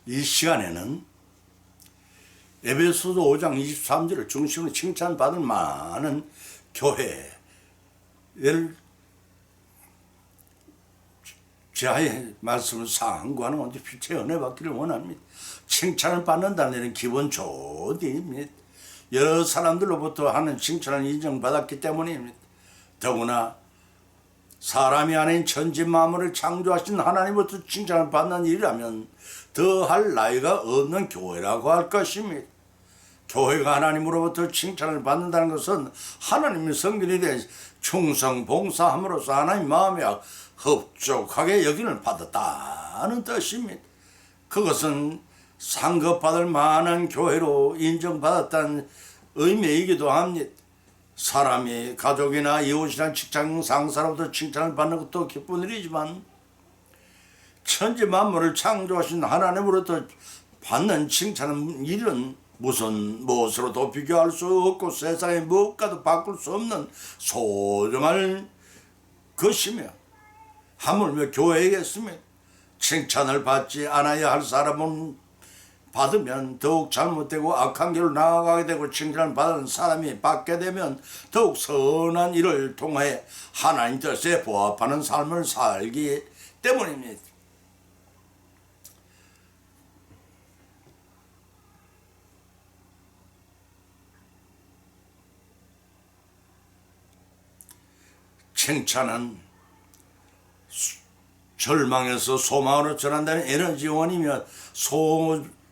이 시간에는 에베소서 5장 23절을 중심으로 칭찬받을 만한 교회를 제하의 말씀을 상고하는 건데 빛의 은혜 받기를 원합니다. 칭찬을 받는다는 일은 기본 조건입니다. 여러 사람들로부터 하는 칭찬을 인정받았기 때문입니다. 더구나 사람이 아닌 천지 만물을 창조하신 하나님부터 칭찬을 받는 일이라면 더할 나위가 없는 교회라고 할 것입니다. 교회가 하나님으로부터 칭찬을 받는다는 것은 하나님의 성전에 대해 충성 봉사함으로써 하나님 마음에 흡족하게 여김을 받았다는 뜻입니다. 그것은 상급받을 만한 교회로 인정받았다는 의미이기도 합니다. 사람이 가족이나 이웃이나 직장 상사로부터 칭찬을 받는 것도 기쁜 일이지만 천지 만물을 창조하신 하나님으로부터 받는 칭찬은 일은 무엇으로도 비교할 수 없고 세상의 무엇과도 바꿀 수 없는 소중한 것이며 하물며 교회이겠으며 칭찬을 받지 않아야 할 사람은 받으면 더욱 잘못되고 악한 길로 나아가게 되고 칭찬을 받는 사람이 받게 되면 더욱 선한 일을 통해 하나님 뜻에 부합하는 삶을 살기 때문입니다. 칭찬은 절망에서 소망으로 전환되는 에너지원이며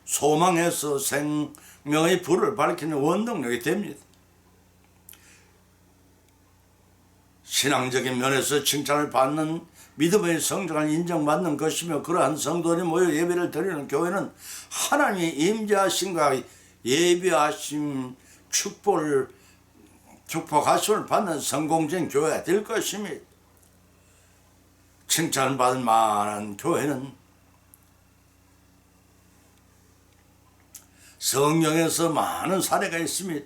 소망에서 생명의 불을 밝히는 원동력이 됩니다. 신앙적인 면에서 칭찬을 받는 믿음의 성장을 인정받는 것이며 그러한 성도들이 모여 예배를 드리는 교회는 하나님의 임재하심과 예비하심 축복하심을 받는 성공적인 교회가 될 것입니다. 칭찬을 받을 만한 교회는 성경에서 많은 사례가 있습니다.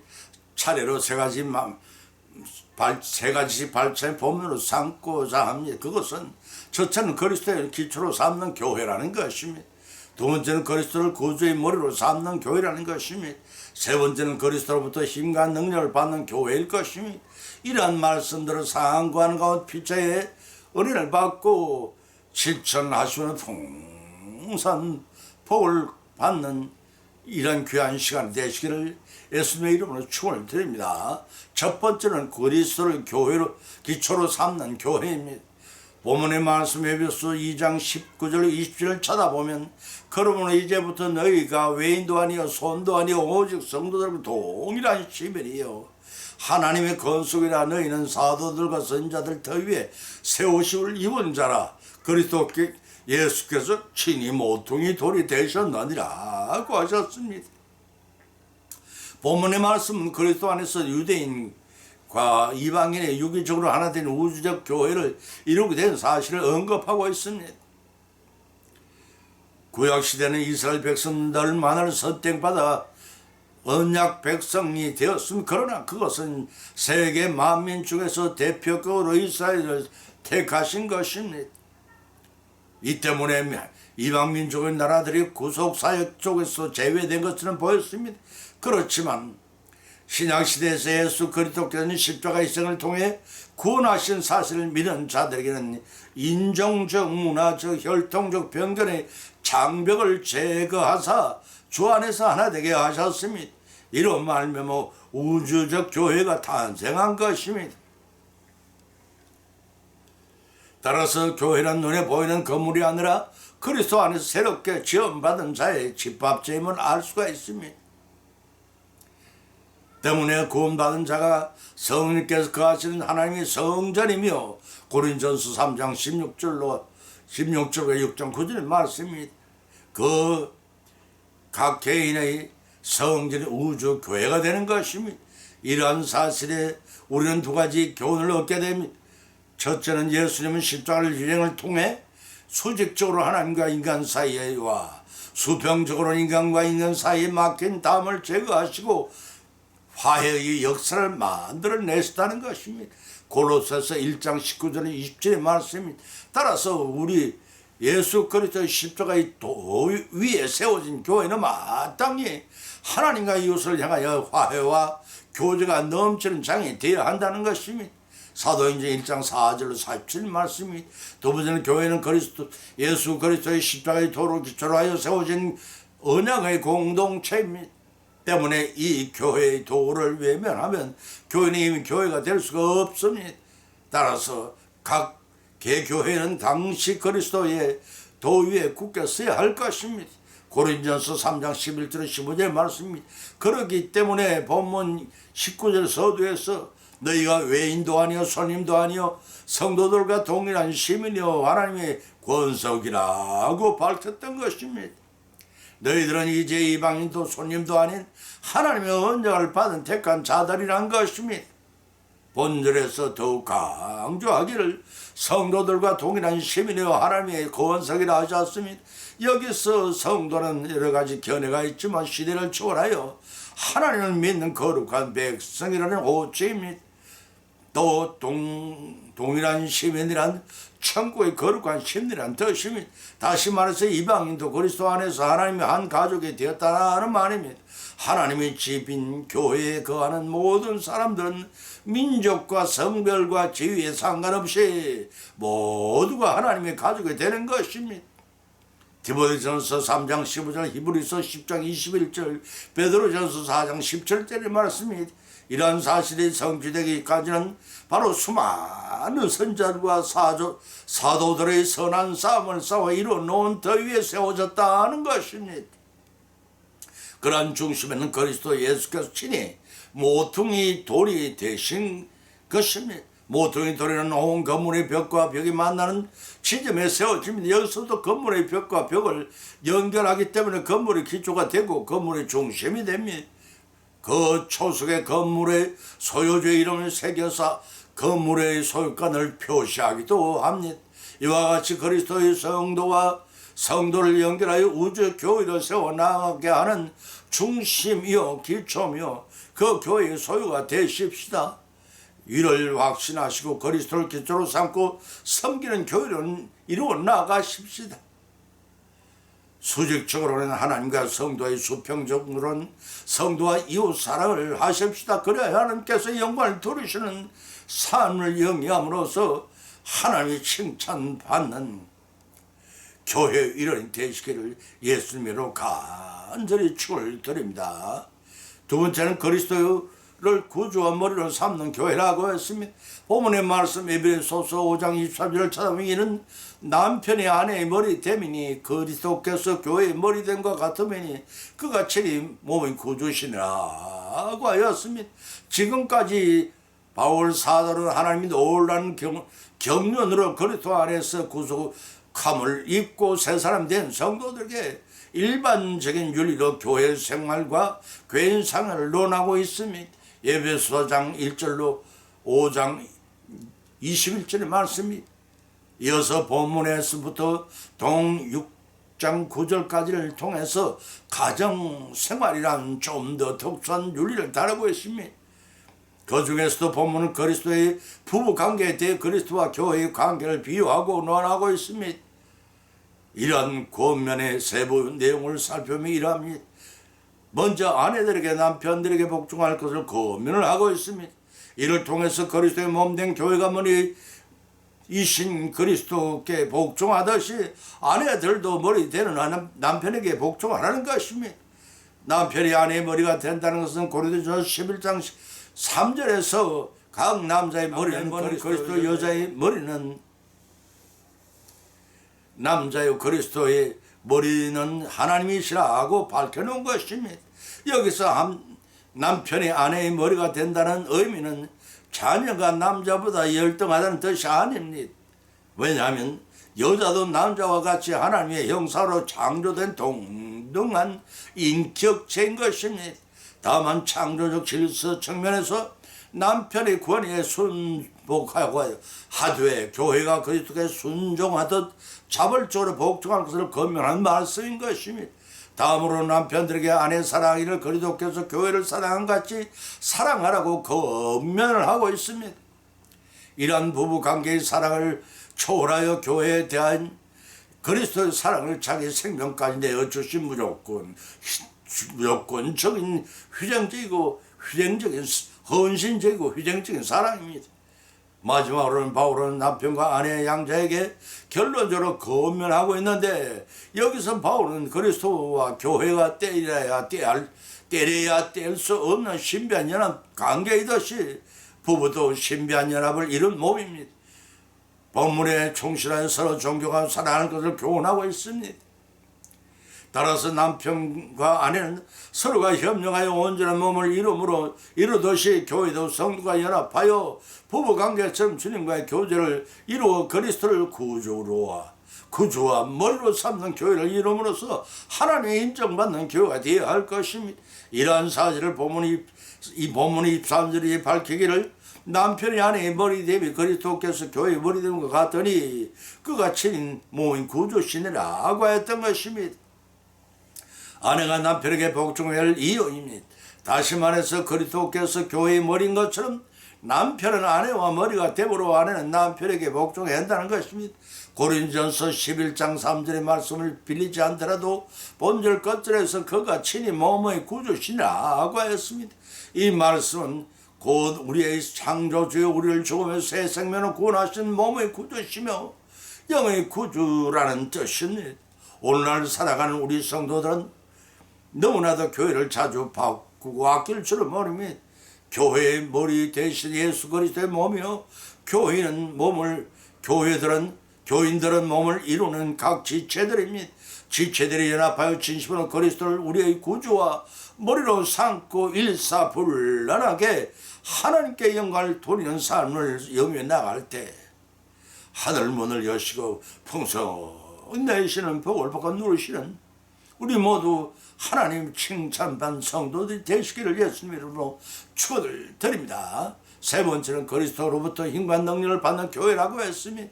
차례로 세 가지 발차의 본문으로 삼고자 합니다. 그것은 첫째는 그리스도의 기초로 삼는 교회라는 것입니다. 두 번째는 그리스도를 구주의 머리로 삼는 교회라는 것입니다. 세 번째는 그리스도로부터 힘과 능력을 받는 교회일 것입니다. 이러한 말씀들을 상고하는 가운데 피차의 은혜를 받고 실천하시는 풍성한 복을 받는 이런 귀한 시간이 되시기를 예수님의 이름으로 축원을 드립니다. 첫 번째는 그리스도를 교회로 기초로 삼는 교회입니다. 본문의 말씀 에베소 2장 19절 20절을 찾아보면 그러므로 이제부터 너희가 외인도 아니요 손도 아니요 오직 성도들과 동일한 시민이요 하나님의 건속이라 너희는 사도들과 선자들 더 위에 세우심을 입은 자라 그리스도 예수께서 친히 모퉁이 돌이 되셨느니라고 하셨습니다. 본문의 말씀은 그리스도 안에서 유대인과 이방인의 유기적으로 하나 된 우주적 교회를 이루게 된 사실을 언급하고 있습니다. 구약시대는 이스라엘 백성들만을 선택받아 언약 백성이 되었음. 그러나 그것은 세계 만민 중에서 대표격으로 이스라엘을 택하신 것입니다. 이 때문에 이방 민족의 나라들이 구속사역 쪽에서 제외된 것처럼 보였습니다. 그렇지만 신약시대에서 예수 그리스도께서는 십자가 희생을 통해 구원하신 사실을 믿는 자들에게는 인종적, 문화적, 혈통적 편견의 장벽을 제거하사 주 안에서 하나 되게 하셨습니다. 이로 말미암아 우주적 교회가 탄생한 것입니다. 따라서 교회는 눈에 보이는 건물이 아니라 그리스도 안에서 새롭게 지원받은 자의 집합체임을 알 수가 있습니다. 때문에 구원받은 자가 성령께서 거하시는 하나님의 성전이며 고린전서 3장 16절과 6장 9절의 말씀입니다. 각 개인의 성전이 우주 교회가 되는 것입니다. 이러한 사실에 우리는 두 가지 교훈을 얻게 됩니다. 첫째는 예수님은 십자가를 일행을 통해 수직적으로 하나님과 인간 사이와 수평적으로 인간과 인간 사이에 막힌 담을 제거하시고 화해의 역사를 만들어내셨다는 것입니다. 골로새서 1장 19절에 20절의 말씀입니다. 따라서 우리 예수 그리스도의 십자가의 도 위에 세워진 교회는 마땅히 하나님과 이웃을 향하여 화해와 교제가 넘치는 장이 되어야 한다는 것입니다. 사도행전 1장 4절로 47 말씀이 두 번째는 교회는 예수 그리스도의 십자가의 도로 기초로 하여 세워진 언약의 공동체입니다. 때문에 이 교회의 도를 외면하면 교회는 이미 교회가 될 수가 없습니다. 따라서 각 개교회는 당시 그리스도의 도 위에 굳게 서야 할 것입니다. 고린전서 3장 11절 15절 말씀입니다. 그렇기 때문에 본문 19절 서두에서 너희가 외인도 아니요 손님도 아니요 성도들과 동일한 시민이요 하나님의 권속이라고 밝혔던 것입니다. 너희들은 이제 이방인도 손님도 아닌 하나님의 언약을 받은 택한 자들이란 것입니다. 본절에서 더욱 강조하기를 성도들과 동일한 시민이요 하나님의 권속이라 하지 않습니다. 여기서 성도는 여러 가지 견해가 있지만 시대를 초월하여 하나님을 믿는 거룩한 백성이라는 호칭입니다. 또 동일한 시민이란 천국의 거룩한 심리란 뜻입니다. 다시 말해서 이방인도 그리스도 안에서 하나님의 한 가족이 되었다는 말입니다. 하나님의 집인 교회에 거하는 모든 사람들은 민족과 성별과 지위에 상관없이 모두가 하나님의 가족이 되는 것입니다. 디모데전서 3장 15절, 히브리서 10장 21절, 베드로전서 4장 17절의 말씀입니다. 이러한 사실이 성취되기까지는 바로 수많은 선자들과 사도들의 선한 싸움을 싸워 이루어 놓은 더 위에 세워졌다는 것입니다. 그러한 중심에는 그리스도 예수께서 친히 모퉁이 돌이 되신 것입니다. 모퉁이 돌이는 온 건물의 벽과 벽이 만나는 지점에 세워집니다. 여기서도 건물의 벽과 벽을 연결하기 때문에 건물의 기초가 되고 건물의 중심이 됩니다. 그 초석에 건물의 소유주의 이름을 새겨서 건물의 소유권을 표시하기도 합니다. 이와 같이 그리스도의 성도와 성도를 연결하여 우주 교회를 세워나가게 하는 중심이요 기초며 그 교회의 소유가 되십시다. 이를 확신하시고 그리스도를 기초로 삼고 섬기는 교회를 이루어 나가십시다. 수직적으로는 하나님과 성도의 수평적으로는 성도와 이웃 사랑을 하십시다. 그래야 하나님께서 영광을 두르시는 삶을 영위함으로써 하나님의 칭찬받는 교회 일원이 되시기를 예수님으로 간절히 축을 드립니다. 두 번째는 그리스도를 구주와 머리로 삼는 교회라고 했습니다. 본문의 말씀 에베소서 5장 23절을 찾아보면 이는 남편이 아내의 머리 됨이니 그리스도께서 교회의 머리 됨과 같으면 그가 친히 몸의 구주시니라고 하였습니다. 지금까지 바울 사도는 하나님이 놀라운 경륜으로 그리스도 안에서 구속함을 입고 새 사람 된 성도들에게 일반적인 윤리로 교회 생활과 교인 생활을 논하고 있습니다. 에베소서 1절로 5장 21절의 말씀이 이어서 본문에서부터 동 6장 9절까지를 통해서 가정생활이란 좀 더 특수한 윤리를 다루고 있습니다. 그 중에서도 본문은 그리스도의 부부관계에 대해 그리스도와 교회의 관계를 비유하고 논하고 있습니다. 이런 권면의 세부 내용을 살펴보면 이러합니다. 먼저 아내들에게 남편들에게 복종할 것을 권면을 하고 있습니다. 이를 통해서 그리스도의 몸된 교회가 머리이신 그리스도께 복종하듯이 아내들도 머리 되는 남편에게 복종하라는 것입니다. 남편이 아내의 머리가 된다는 것은 고린도전서 11장 3절에서 각 남자의 머리는 그리스도, 여자의 머리는 남자요 그리스도의 머리는 하나님이시라고 밝혀놓은 것입니다. 여기서 남편이 아내의 머리가 된다는 의미는 자녀가 남자보다 열등하다는 뜻이 아닙니다. 왜냐하면 여자도 남자와 같이 하나님의 형상으로 창조된 동등한 인격체인 것입니다. 다만 창조적 질서 측면에서 남편의 권위에 순복하고 하되 교회가 그리스도께 순종하듯 자발적으로 복종할 것을 권면한 말씀인 것입니다. 다음으로 남편들에게 아내 사랑하기를 그리스도께서 교회를 사랑한 같이 사랑하라고 권면을 하고 있습니다. 이러한 부부관계의 사랑을 초월하여 교회에 대한 그리스도의 사랑을 자기 생명까지 내어주신 무조건적인 헌신적이고 휴정적인 사랑입니다. 마지막으로는 바울은 남편과 아내 양자에게 결론적으로 권면하고 있는데, 여기서 바울은 그리스도와 교회가 때려야 뗄 수 없는 신비한 연합 관계이듯이 부부도 신비한 연합을 이룬 몸입니다. 본문에 충실하여 서로 존경하고 사랑하는 것을 교훈하고 있습니다. 따라서 남편과 아내는 서로가 협력하여 온전한 몸을 이루듯이 교회도 성도가 연합하여 부부관계처럼 주님과의 교제를 이루어 그리스도를 구주와 머리로 삼는 교회를 이룸으로써 하나님의 인정받는 교회가 되어야 할 것입니다. 이러한 사실을 이 본문이 23절에 밝히기를, 남편이 아내의 머리 대비 그리스도께서 교회의 머리 되는 것 같더니 그가 친인 몸인 구주시니라고 했던 것입니다. 아내가 남편에게 복종해야 할 이유입니다. 다시 말해서 그리스도께서 교회의 머리인 것처럼 남편은 아내와 머리가 되므로 아내는 남편에게 복종해야 한다는 것입니다. 고린전서 11장 3절의 말씀을 빌리지 않더라도 본절 끝절에서 그가 친히 몸의 구주시라고 하였습니다. 이 말씀은 곧 우리의 창조주여 우리를 죽음에서 새 생명을 구원하신 몸의 구주시며 영의 구주라는 뜻입니다. 오늘날 살아가는 우리 성도들은 너무나도 교회를 자주 바꾸고 아낄 줄을 모릅니다. 교회의 머리 대신 예수 그리스도의 몸이요, 교인들은 몸을 이루는 각 지체들입니다. 지체들이 연합하여 진심으로 그리스도를 우리의 구주와 머리로 삼고 일사불란하게 하나님께 영광을 돌리는 삶을 영위해 나갈 때 하늘 문을 여시고 풍성히 내시는 복을 받고 누리시는 우리 모두 하나님 칭찬받는 성도들이 되시기를 예수님 이름으로 축원을 드립니다. 세 번째는 그리스도로부터 힘과 능력을 받는 교회라고 했으니,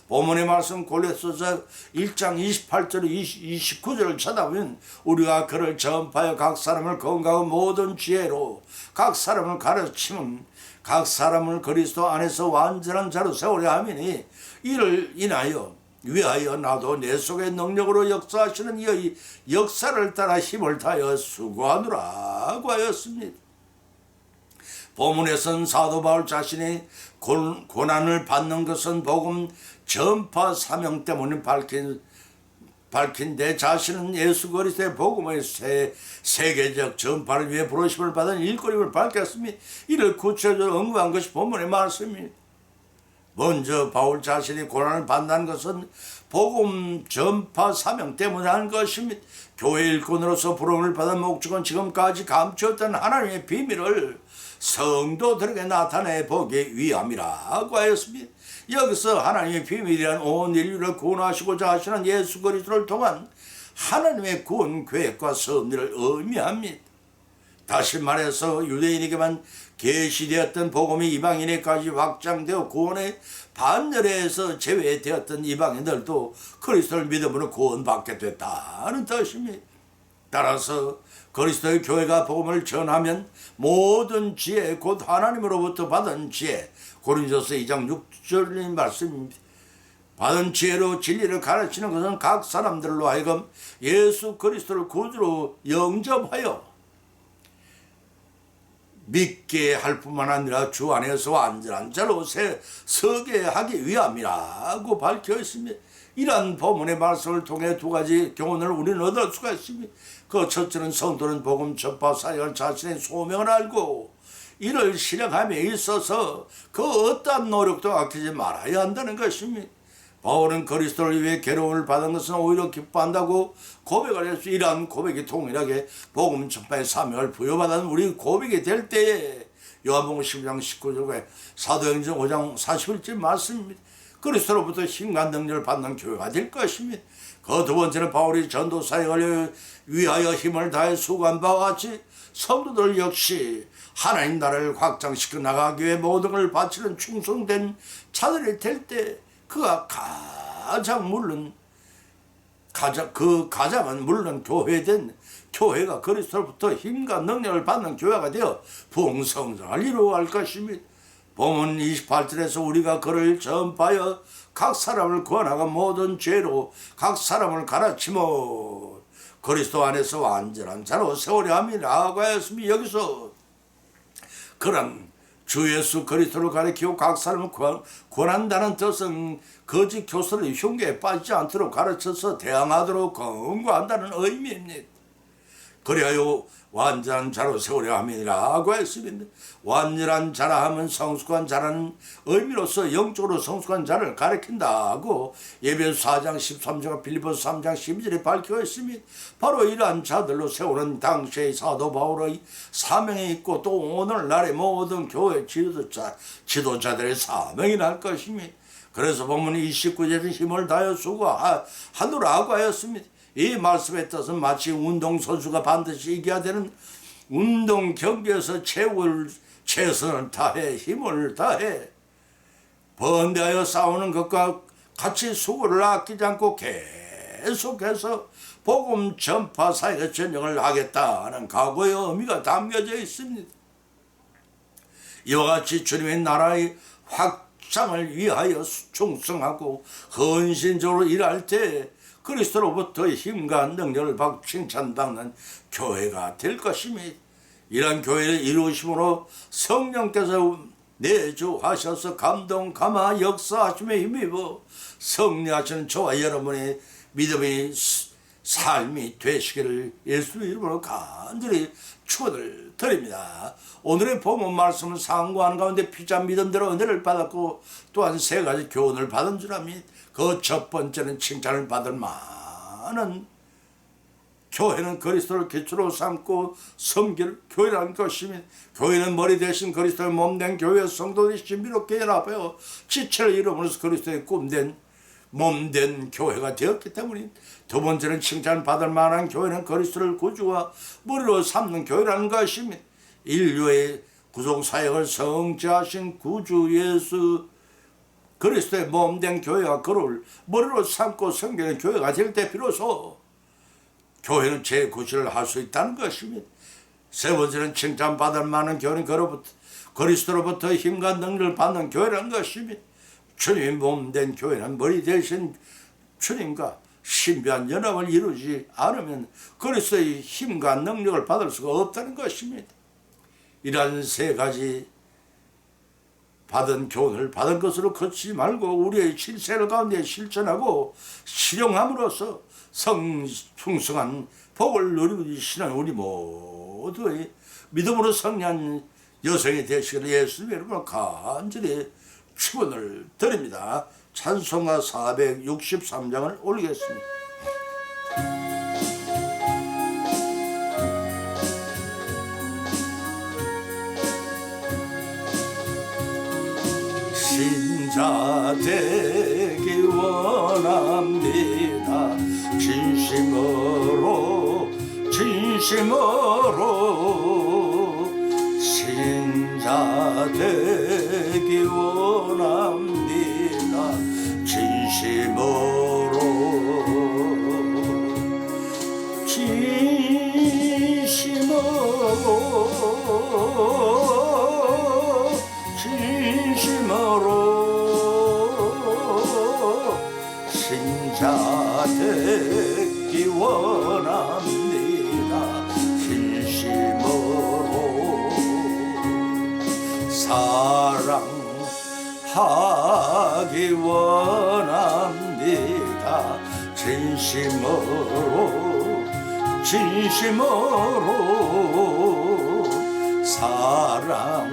본문의 말씀 골로새서 1장 28절 29절을 찾아보면 우리가 그를 전파하여 각 사람을 건강하고 모든 지혜로 각 사람을 가르치면 각 사람을 그리스도 안에서 완전한 자로 세우려 하미니, 이를 위하여 나도 내 속의 능력으로 역사하시는 이의 역사를 따라 힘을 다하여 수고하노라고 하였습니다. 본문에서는 사도 바울 자신이 고난을 받는 것은 복음 전파 사명 때문에 밝힌 내 자신은 예수 그리스도의 복음의 세계적 전파를 위해 부르심을 받은 일꾼임을 밝혔습니다. 이를 구체적으로 언급한 것이 본문의 말씀입니다. 먼저 바울 자신이 고난을 받는 것은 복음 전파 사명 때문에 한 것입니다. 교회 일꾼으로서 부름을 받은 목적은 지금까지 감추었던 하나님의 비밀을 성도들에게 나타내 보기 위함이라고 하였습니다. 여기서 하나님의 비밀이란 온 인류를 구원하시고자 하시는 예수 그리스도를 통한 하나님의 구원 계획과 섭리를 의미합니다. 다시 말해서 유대인에게만 계시되었던 복음이 이방인에까지 확장되어 구원의 반열에서 제외되었던 이방인들도 그리스도를 믿음으로 구원받게 됐다는 뜻입니다. 따라서 그리스도의 교회가 복음을 전하면 모든 지혜, 곧 하나님으로부터 받은 지혜, 고린도서 2장 6절의 말씀입니다. 받은 지혜로 진리를 가르치는 것은 각 사람들로 하여금 예수 그리스도를 구주로 영접하여 믿게 할 뿐만 아니라 주 안에서 완전한 자로 서게 하기 위함이라고 밝혀 있습니다. 이러한 본문의 말씀을 통해 두 가지 교훈을 우리는 얻을 수가 있습니다. 그 첫째는 성도는 복음 전파 사역을 자신의 소명을 알고 이를 실행함에 있어서 그 어떠한 노력도 아끼지 말아야 한다는 것입니다. 바울은 그리스도를 위해 괴로움을 받은 것은 오히려 기뻐한다고 고백을 했어. 이러한 고백이 동일하게 복음 전파의 사명을 부여받은 우리 고백이 될 때에 요한복음 10장 19절에 사도행전 5장 41절 말씀입니다. 그리스도로부터 힘과 능력을 받는 교회가 될 것입니다. 그 두 번째는 바울이 전도 사역을 위하여 힘을 다해 수고한 바와 같이 성도들 역시 하나님 나라를 확장시켜 나가기 위해 모든 걸 바치는 충성된 자들이 될 때 그가 가장은 물론 교회가 그리스도로부터 힘과 능력을 받는 교회가 되어 풍성성을 이루어갈 것입니다. 본문 28절에서 우리가 그를 전파하여 각 사람을 구원하고 모든 죄로 각 사람을 갈아치모 그리스도 안에서 완전한 자로 세우려 함이라고 하였으니 여기서 그런 주 예수 그리스도를 가리키고 각 사람을 구원한다는 뜻은 거짓 교사를 흉계에 빠지지 않도록 가르쳐서 대항하도록 권고한다는 의미입니다. 그리하여 완전한 자로 세우려 함이라고 했습니다. 완전한 자라 하면 성숙한 자라는 의미로서 영적으로 성숙한 자를 가리킨다고 예배소 4장 13절과 빌립보서 3장 12절에 밝혀 있습니다. 바로 이러한 자들로 세우는 당시의 사도 바울의 사명이 있고 또 오늘날의 모든 교회 지도자들의 사명이 날 것입니다. 그래서 본문 29절에 힘을 다하여 수고하노라고 하였습니다. 이 말씀의 뜻은 마치 운동선수가 반드시 이겨야 되는 운동 경기에서 최선을 다해 힘을 다해 번대하여 싸우는 것과 같이 수고를 아끼지 않고 계속해서 복음 전파 사역에 전쟁을 하겠다는 각오의 의미가 담겨져 있습니다. 이와 같이 주님의 나라의 확장을 위하여 충성하고 헌신적으로 일할 때 그리스도로부터 힘과 능력을 받고 칭찬받는 교회가 될 것입니다. 이러한 교회를 이루심으로 성령께서 내주하셔서 감동, 감화, 역사하심에 힘입어 승리하시는 저와 여러분의 믿음의 삶이 되시기를 예수의 이름으로 간절히 축원을 드립니다. 오늘의 본문 말씀은 상고하는 가운데 피자 믿음대로 은혜를 받았고 또한 세 가지 교훈을 받은 줄 압니다. 그 첫 번째는 칭찬을 받을 만한 교회는 그리스도를 기초로 삼고 섬길 교회라는 것입니다. 교회는 머리 대신 그리스도의 몸된 교회 성도들이 신비롭게 연합하여 지체를 이루면서 그리스도의 몸된 교회가 되었기 때문입니다. 두 번째는 칭찬받을 만한 교회는 그리스도를 구주와 머리로 삼는 교회라는 것입니다. 인류의 구속사역을 성취하신 구주 예수 그리스도의 몸된 교회와 그를 머리로 삼고 섬기는 교회가 될 때 비로소 교회는 재구실을 할 수 있다는 것입니다. 세 번째는 칭찬받을 만한 교회는 그리스도로부터 힘과 능력을 받는 교회라는 것입니다. 주님의 몸된 교회는 머리 대신 주님과 신비한 연합을 이루지 않으면 그리스도의 힘과 능력을 받을 수가 없다는 것입니다. 이러한 세 가지 받은 교훈을 받은 것으로 그치지 말고 우리의 실생활 가운데 실천하고 실용함으로써 충성한 복을 누리시는 우리 모두의 믿음으로 승리한 여성이 되시기를 예수님의 이름으로 간절히 축원을 드립니다. 찬송가 463장을 올리겠습니다. 신자 되기 원합니다. 진심으로 신자 되기 원합니다. 진심으로 신자 되기 원합니다. 진심으로 사랑하기 원합니다. 진심으로 사랑하기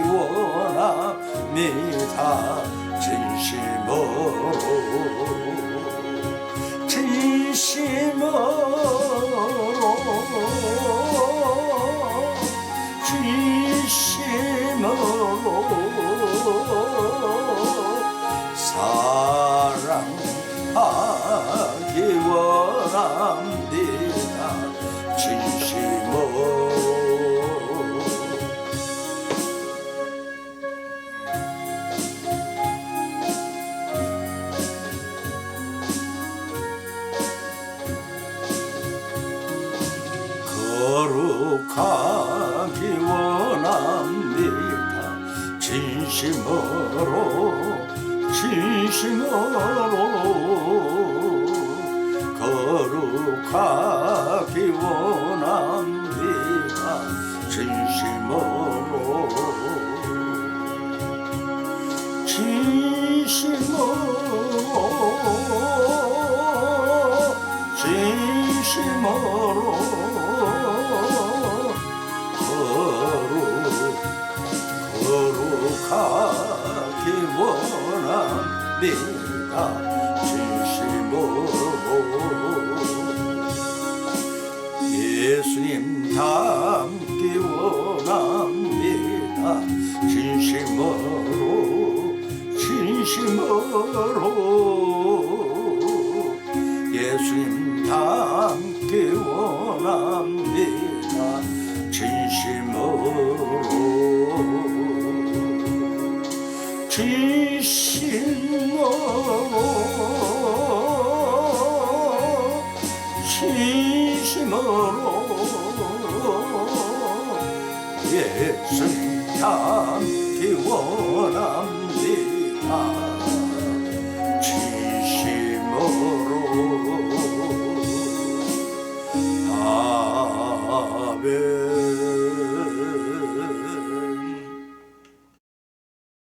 원합니다. 진심으로 사랑하기 원합니다. 진심으로 거룩하기 원합니다. 진심으로 거룩하기 원합니다. 진심으로 거룩하기 원합니다. 진심으로 예수님 닮기 원합니다. 진심으로 예수님 닮기 원합니다. 진심으로 예수님 닮기 원합니다.